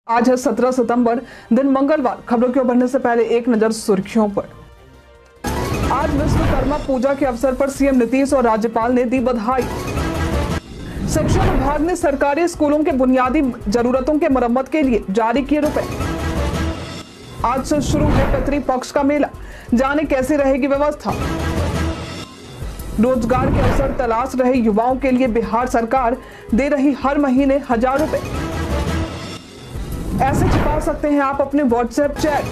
आज है 17 सितंबर, दिन मंगलवार। खबरों की ओर बढ़ने से पहले एक नजर सुर्खियों पर। आज विश्वकर्मा पूजा के अवसर पर सीएम नीतीश और राज्यपाल ने दी बधाई। शिक्षा विभाग ने सरकारी स्कूलों के बुनियादी जरूरतों के मरम्मत के लिए जारी किए रुपए। आज से शुरू है पितृपक्ष का मेला, जाने कैसे रहेगी व्यवस्था। रोजगार के अवसर तलाश रहे युवाओं के लिए बिहार सरकार दे रही हर महीने 1000 रुपए। ऐसे छिपा सकते हैं आप अपने व्हाट्सएप चैट।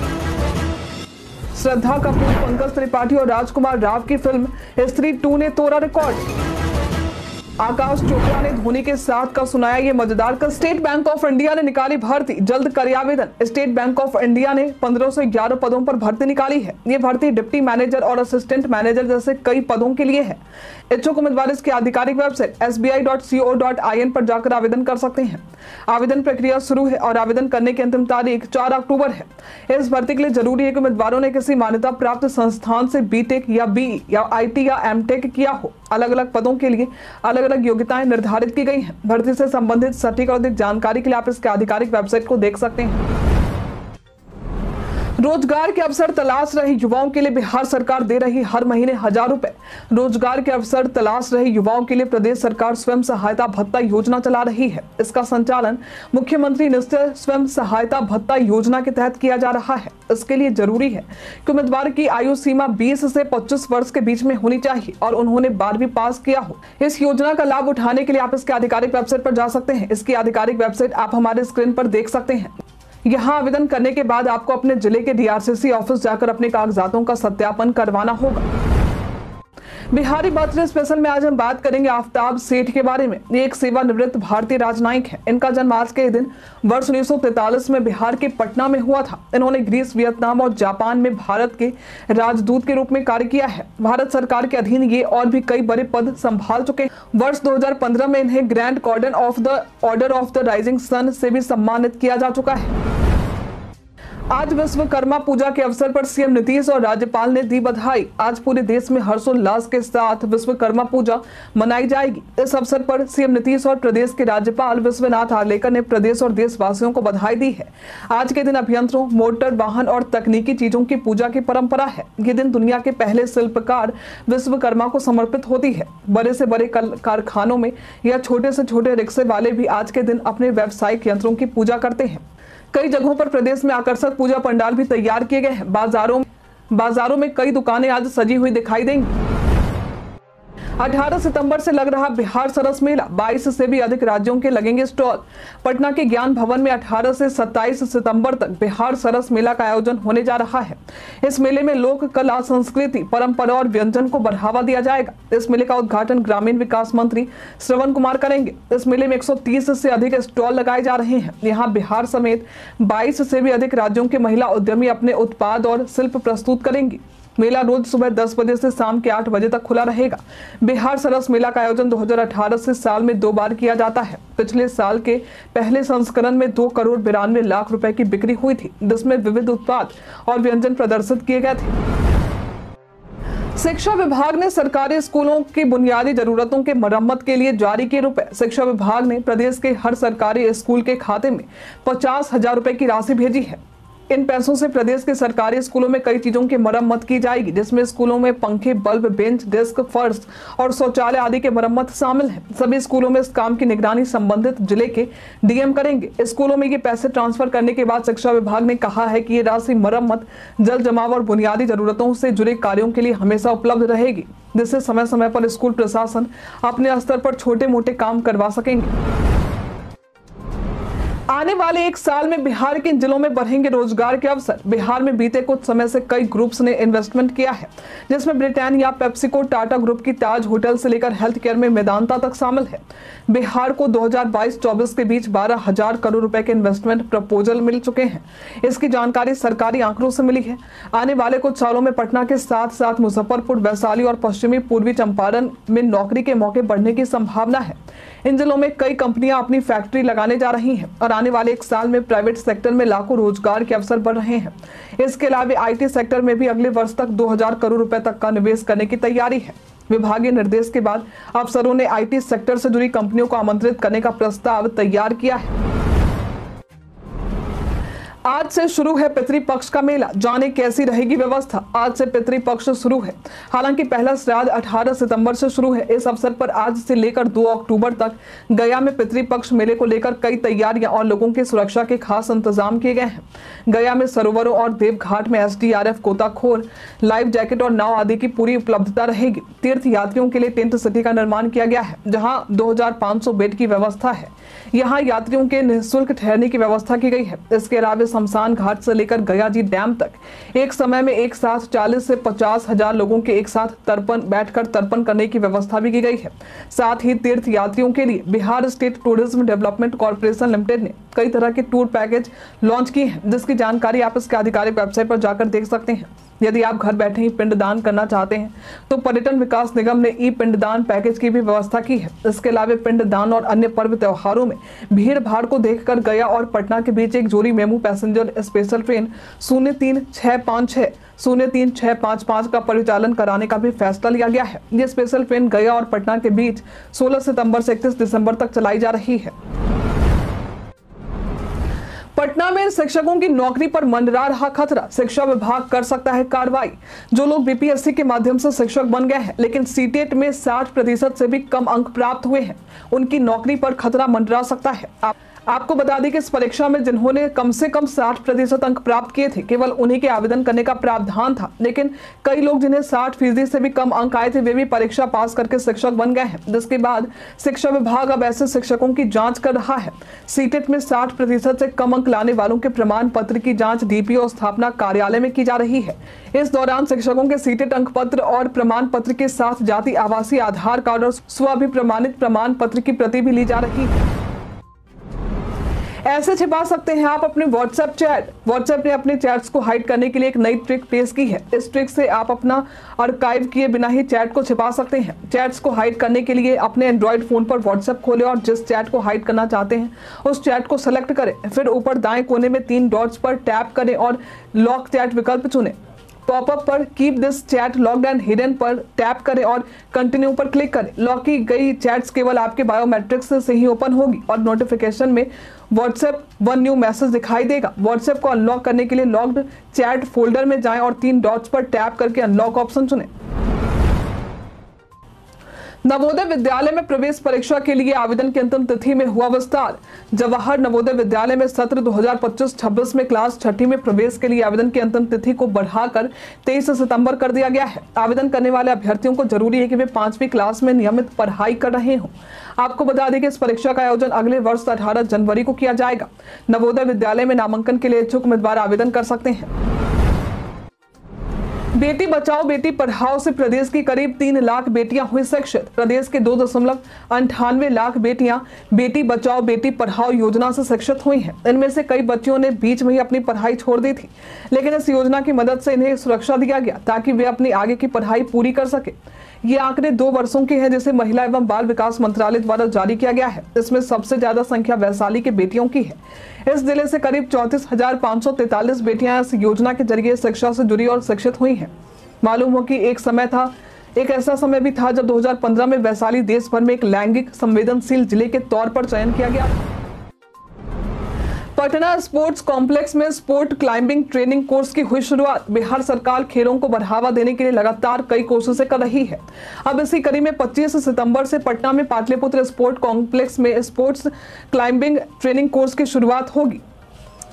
श्रद्धा कपूर, पंकज त्रिपाठी और राजकुमार राव की फिल्म स्त्री 2 ने तोड़ा रिकॉर्ड। आकाश चोपड़ा ने धोनी के साथ का सुनाया ये मजेदार का। स्टेट बैंक ऑफ इंडिया ने निकाली भर्ती, जल्द करे आवेदन। स्टेट बैंक ऑफ इंडिया ने 1511 पदों पर भर्ती निकाली है। ये भर्ती डिप्टी मैनेजर और असिस्टेंट मैनेजर जैसे कई पदों के लिए है। इच्छुक उम्मीदवार इसकी आधिकारिक वेबसाइट sbi.co.in पर जाकर आवेदन कर सकते हैं। आवेदन प्रक्रिया शुरू है और आवेदन करने की अंतिम तारीख 4 अक्टूबर है। इस भर्ती के लिए जरूरी है कि उम्मीदवारों ने किसी मान्यता प्राप्त संस्थान से बीटेक या बीई या आईटी या एमटेक किया हो। अलग अलग पदों के लिए अलग अलग योग्यताएं निर्धारित की गई हैं। भर्ती से संबंधित सटीक और अधिक जानकारी के लिए आप इसके आधिकारिक वेबसाइट को देख सकते हैं। रोजगार के अवसर तलाश रहे युवाओं के लिए बिहार सरकार दे रही हर महीने 1000 रुपए। रोजगार के अवसर तलाश रहे युवाओं के लिए प्रदेश सरकार स्वयं सहायता भत्ता योजना चला रही है। इसका संचालन मुख्यमंत्री निश्चित स्वयं सहायता भत्ता योजना के तहत किया जा रहा है। इसके लिए जरूरी है कि उम्मीदवार की आयु सीमा 20 से 25 वर्ष के बीच में होनी चाहिए और उन्होंने 12वीं पास किया हो। इस योजना का लाभ उठाने के लिए आप इसके आधिकारिक वेबसाइट पर जा सकते हैं। इसकी आधिकारिक वेबसाइट आप हमारे स्क्रीन पर देख सकते हैं। यहाँ आवेदन करने के बाद आपको अपने जिले के डीआरसीसी ऑफिस जाकर अपने कागजातों का सत्यापन करवाना होगा। बिहारी बर्थडे स्पेशल में आज हम बात करेंगे आफ्ताब सेठ के बारे में। ये एक सेवानिवृत्त भारतीय राजनयिक है। इनका जन्म आज के दिन वर्ष 1943 में बिहार के पटना में हुआ था। इन्होंने ग्रीस, वियतनाम और जापान में भारत के राजदूत के रूप में कार्य किया है। भारत सरकार के अधीन ये और भी कई बड़े पद संभाल चुके हैं। वर्ष 2015 में इन्हें Grand Cordon of the Order of the Rising Sun से भी सम्मानित किया जा चुका है। आज विश्वकर्मा पूजा के अवसर पर सीएम नीतीश और राज्यपाल ने दी बधाई। आज पूरे देश में हर्षोल्लास के साथ विश्वकर्मा पूजा मनाई जाएगी। इस अवसर पर सीएम नीतीश और प्रदेश के राज्यपाल विश्वनाथ आर्लेकर ने प्रदेश और देशवासियों को बधाई दी है। आज के दिन अभियंत्रों, मोटर वाहन और तकनीकी चीजों की पूजा की परंपरा है। ये दिन दुनिया के पहले शिल्पकार विश्वकर्मा को समर्पित होती है। बड़े से बड़े कारखानों में या छोटे से छोटे रिक्शे वाले भी आज के दिन अपने व्यावसायिक यंत्रों की पूजा करते हैं। कई जगहों पर प्रदेश में आकर्षक पूजा पंडाल भी तैयार किए गए हैं। बाजारों में कई दुकानें आज सजी हुई दिखाई देंगी। 18 सितंबर से लग रहा बिहार सरस मेला, 22 से भी अधिक राज्यों के लगेंगे स्टॉल। पटना के ज्ञान भवन में 18 से 27 सितंबर तक बिहार सरस मेला का आयोजन होने जा रहा है। इस मेले में लोक कला, संस्कृति, परंपरा और व्यंजन को बढ़ावा दिया जाएगा। इस मेले का उद्घाटन ग्रामीण विकास मंत्री श्रवण कुमार करेंगे। इस मेले में 130 से अधिक स्टॉल लगाए जा रहे हैं। यहाँ बिहार समेत 22 से भी अधिक राज्यों के महिला उद्यमी अपने उत्पाद और शिल्प प्रस्तुत करेंगी। मेला रोज सुबह 10 बजे से शाम के 8 बजे तक खुला रहेगा। बिहार सरस मेला का आयोजन 2018 से साल में 2 बार किया जाता है। पिछले साल के पहले संस्करण में 2 करोड़ 92 लाख रुपए की बिक्री हुई थी, जिसमें विविध उत्पाद और व्यंजन प्रदर्शित किए गए थे। शिक्षा विभाग ने सरकारी स्कूलों की बुनियादी जरूरतों के मरम्मत के लिए जारी किए रुपए। शिक्षा विभाग ने प्रदेश के हर सरकारी स्कूल के खाते में 50,000 रुपए की राशि भेजी है। इन पैसों से प्रदेश के सरकारी स्कूलों में कई चीजों की मरम्मत की जाएगी, जिसमें स्कूलों में पंखे, बल्ब, बेंच, डेस्क, फर्श और शौचालय आदि के मरम्मत शामिल है। सभी स्कूलों में इस काम की निगरानी संबंधित जिले के डीएम करेंगे। स्कूलों में ये पैसे ट्रांसफर करने के बाद शिक्षा विभाग ने कहा है कि ये राशि मरम्मत, जल जमाव और बुनियादी जरूरतों से जुड़े कार्यों के लिए हमेशा उपलब्ध रहेगी, जिससे समय समय पर स्कूल प्रशासन अपने स्तर पर छोटे मोटे काम करवा सकेंगे। आने वाले 1 साल में बिहार के इन जिलों में बढ़ेंगे रोजगार के अवसर। बिहार में बीते कुछ समय से कई ग्रुप्स ने इन्वेस्टमेंट किया है, जिसमें ब्रिटानिया, पेप्सिको, टाटा ग्रुप की ताज होटल से लेकर हेल्थ केयर में मेदांता तक शामिल है। बिहार को 2022-24 के बीच 12,000 करोड़ रुपए के इन्वेस्टमेंट प्रपोजल मिल चुके हैं। इसकी जानकारी सरकारी आंकड़ों से मिली है। आने वाले कुछ सालों में पटना के साथ साथ मुजफ्फरपुर, वैशाली और पश्चिमी पूर्वी चंपारण में नौकरी के मौके बढ़ने की संभावना है। इन जिलों में कई कंपनियां अपनी फैक्ट्री लगाने जा रही हैं और आने वाले 1 साल में प्राइवेट सेक्टर में लाखों रोजगार के अवसर बढ़ रहे हैं। इसके अलावा आईटी सेक्टर में भी अगले वर्ष तक 2000 करोड़ रुपए तक का निवेश करने की तैयारी है। विभागीय निर्देश के बाद अफसरों ने आईटी सेक्टर से जुड़ी कंपनियों को आमंत्रित करने का प्रस्ताव तैयार किया है। आज से शुरू है पितृपक्ष का मेला, जाने कैसी रहेगी व्यवस्था। आज से पितृपक्ष शुरू है। हालांकि पहला श्राद्ध 18 सितंबर से शुरू है। इस अवसर पर आज से लेकर 2 अक्टूबर तक गया में पितृपक्ष मेले को लेकर कई तैयारियां और लोगों की सुरक्षा के खास इंतजाम किए गए हैं। गया में सरोवरों और देवघाट में SDRF, गोताखोर, लाइफ जैकेट और नाव आदि की पूरी उपलब्धता रहेगी। तीर्थ यात्रियों के लिए टेंट सिटी का निर्माण किया गया है, जहां 2500 बेड की व्यवस्था है। यहाँ यात्रियों के निःशुल्क ठहरने की व्यवस्था की गई है। इसके अलावा शमशान घाट से लेकर गया जी डैम तक एक समय में एक साथ 40 से 50 हजार लोगों के एक साथ बैठकर तर्पण करने की व्यवस्था भी की गई है। साथ ही तीर्थ यात्रियों के लिए Bihar state tourism development corporation limited ने कई तरह के टूर पैकेज लॉन्च किए हैं, जिसकी जानकारी आप इसके आधिकारिक वेबसाइट पर जाकर देख सकते हैं। यदि आप घर बैठे ही पिंडदान करना चाहते हैं तो पर्यटन विकास निगम ने पिंडदान पैकेज की भी व्यवस्था की है। इसके अलावा पिंडदान और अन्य पर्व त्योहारों में भीड़ भाड़ को देखकर गया और पटना के बीच एक जोड़ी मेमू पैसेंजर स्पेशल ट्रेन 03656 03655 का परिचालन कराने का भी फैसला लिया गया है। यह स्पेशल ट्रेन गया और पटना के बीच 16 सितंबर से 31 दिसंबर तक चलाई जा रही है। पटना में शिक्षकों की नौकरी पर मंडरा रहा खतरा, शिक्षा विभाग कर सकता है कार्रवाई। जो लोग BPSC के माध्यम से शिक्षक बन गए हैं लेकिन CTET में 60% से भी कम अंक प्राप्त हुए हैं, उनकी नौकरी पर खतरा मंडरा सकता है। आपको बता दें कि इस परीक्षा में जिन्होंने कम से कम 60% अंक प्राप्त किए थे, केवल उन्हीं के आवेदन करने का प्रावधान था। लेकिन कई लोग जिन्हें 60% से भी कम अंक आए थे, वे भी परीक्षा पास करके शिक्षक बन गए हैं, जिसके बाद शिक्षा विभाग अब ऐसे शिक्षकों की जांच कर रहा है। CTET में 60% से कम अंक लाने वालों के प्रमाण पत्र की जांच DPO स्थापना कार्यालय में की जा रही है। इस दौरान शिक्षकों के CTET अंक पत्र और प्रमाण पत्र के साथ जाति, आवासीय, आधार कार्ड और स्वाभिप्रमाणित प्रमाण पत्र की प्रति भी ली जा रही है। ऐसे छिपा सकते हैं आप अपने WhatsApp चैट। WhatsApp ने अपने चैट्स को हाइड करने के लिए एक नई ट्रिक पेश की है। इस ट्रिक से आप अपना आर्काइव किए बिना ही चैट को छिपा सकते हैं। चैट्स को हाइड करने के लिए अपने एंड्रॉइड फोन पर WhatsApp खोलें और जिस चैट को हाइड करना चाहते हैं उस चैट को सेलेक्ट करें। फिर ऊपर दाएं कोने में 3 डॉट्स पर टैप करें और लॉक चैट विकल्प चुनें। पॉपअप पर keep this chat locked and hidden पर टैप करें और कंटिन्यू पर क्लिक करें। लॉक की गई चैट्स केवल आपके बायोमेट्रिक्स से ही ओपन होगी और नोटिफिकेशन में WhatsApp 1 न्यू मैसेज दिखाई देगा। WhatsApp को अनलॉक करने के लिए लॉक्ड चैट फोल्डर में जाएं और 3 डॉट्स पर टैप करके अनलॉक ऑप्शन चुनें। नवोदय विद्यालय में प्रवेश परीक्षा के लिए आवेदन की अंतिम तिथि में हुआ विस्तार। जवाहर नवोदय विद्यालय में सत्र 2025-26 में क्लास 6ठी में प्रवेश के लिए आवेदन की अंतिम तिथि को बढ़ाकर 23 सितंबर कर दिया गया है। आवेदन करने वाले अभ्यर्थियों को जरूरी है कि वे 5वीं क्लास में नियमित पढ़ाई कर रहे हों। आपको बता दें कि इस परीक्षा का आयोजन अगले वर्ष 18 जनवरी को किया जाएगा। नवोदय विद्यालय में नामांकन के लिए इच्छुक उम्मीदवार आवेदन कर सकते हैं। बेटी बचाओ बेटी पढ़ाओ से प्रदेश की करीब 3 लाख बेटियां हुई शिक्षित। प्रदेश के 2.98 लाख बेटियां बेटी बचाओ बेटी पढ़ाओ योजना से शिक्षित हुई हैं। इनमें से कई बच्चियों ने बीच में ही अपनी पढ़ाई छोड़ दी थी, लेकिन इस योजना की मदद से इन्हें सुरक्षा दिया गया ताकि वे अपनी आगे की पढ़ाई पूरी कर सके। ये आंकड़े 2 वर्षों के हैं, जिसे महिला एवं बाल विकास मंत्रालय द्वारा जारी किया गया है। इसमें सबसे ज्यादा संख्या वैशाली के बेटियों की है। इस जिले से करीब 34,543 बेटियां इस योजना के जरिए शिक्षा से जुड़ी और शिक्षित हुई हैं। मालूम हो कि एक ऐसा समय भी था जब 2015 में वैशाली देश भर में एक लैंगिक संवेदनशील जिले के तौर पर चयन किया गया। पटना स्पोर्ट्स कॉम्प्लेक्स में स्पोर्ट क्लाइंबिंग ट्रेनिंग कोर्स की हुई शुरुआत। बिहार सरकार खेलों को बढ़ावा देने के लिए लगातार कई कोशिशें कर रही है। अब इसी कड़ी में 25 सितंबर से पटना में पाटलिपुत्र स्पोर्ट कॉम्प्लेक्स में स्पोर्ट्स क्लाइंबिंग ट्रेनिंग कोर्स की शुरुआत होगी।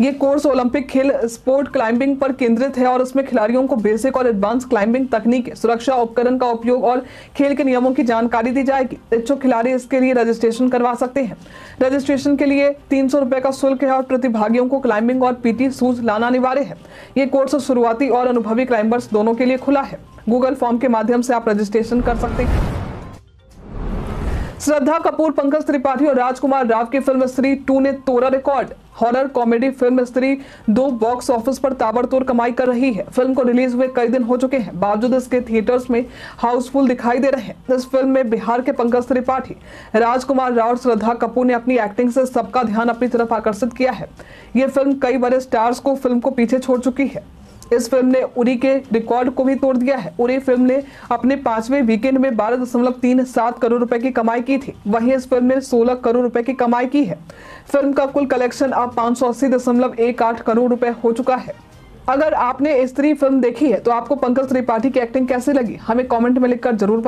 ये कोर्स ओलंपिक खेल स्पोर्ट क्लाइंबिंग पर केंद्रित है और इसमें खिलाड़ियों को बेसिक और एडवांस क्लाइंबिंग तकनीक, सुरक्षा उपकरण का उपयोग और खेल के नियमों की जानकारी दी जाएगी। इच्छुक खिलाड़ी इसके लिए रजिस्ट्रेशन करवा सकते हैं। रजिस्ट्रेशन के लिए 300 रुपए का शुल्क है और प्रतिभागियों को क्लाइंबिंग और PT शूज लाना अनिवार्य है। ये कोर्स शुरुआती और अनुभवी क्लाइंबर्स दोनों के लिए खुला है। गूगल फॉर्म के माध्यम से आप रजिस्ट्रेशन कर सकते हैं। श्रद्धा कपूर, पंकज त्रिपाठी और राजकुमार राव की फिल्म स्त्री 2 ने तोड़ा रिकॉर्ड। हॉरर कॉमेडी फिल्म स्त्री 2 बॉक्स ऑफिस पर ताबड़तोड़ कमाई कर रही है। फिल्म को रिलीज हुए कई दिन हो चुके हैं, बावजूद इसके थिएटर्स में हाउसफुल दिखाई दे रहे हैं। इस फिल्म में बिहार के पंकज त्रिपाठी, राजकुमार राव और श्रद्धा कपूर ने अपनी एक्टिंग से सबका ध्यान अपनी तरफ आकर्षित किया है। ये फिल्म कई बड़े स्टार्स को फिल्म को पीछे छोड़ चुकी है। इस फिल्म ने उरी के रिकॉर्ड को भी तोड़ दिया है। उरी फिल्म ने अपने 5वें वीकेंड में 12.37 करोड़ रुपए की कमाई की थी। वहीं इस फिल्म ने 16 करोड़ रुपए की कमाई की है। फिल्म का कुल कलेक्शन अब 580.18 करोड़ रुपए हो चुका है। अगर आपने स्त्री फिल्म देखी है तो आपको पंकज त्रिपाठी की एक्टिंग कैसी लगी, हमें कमेंट में लिखकर जरूर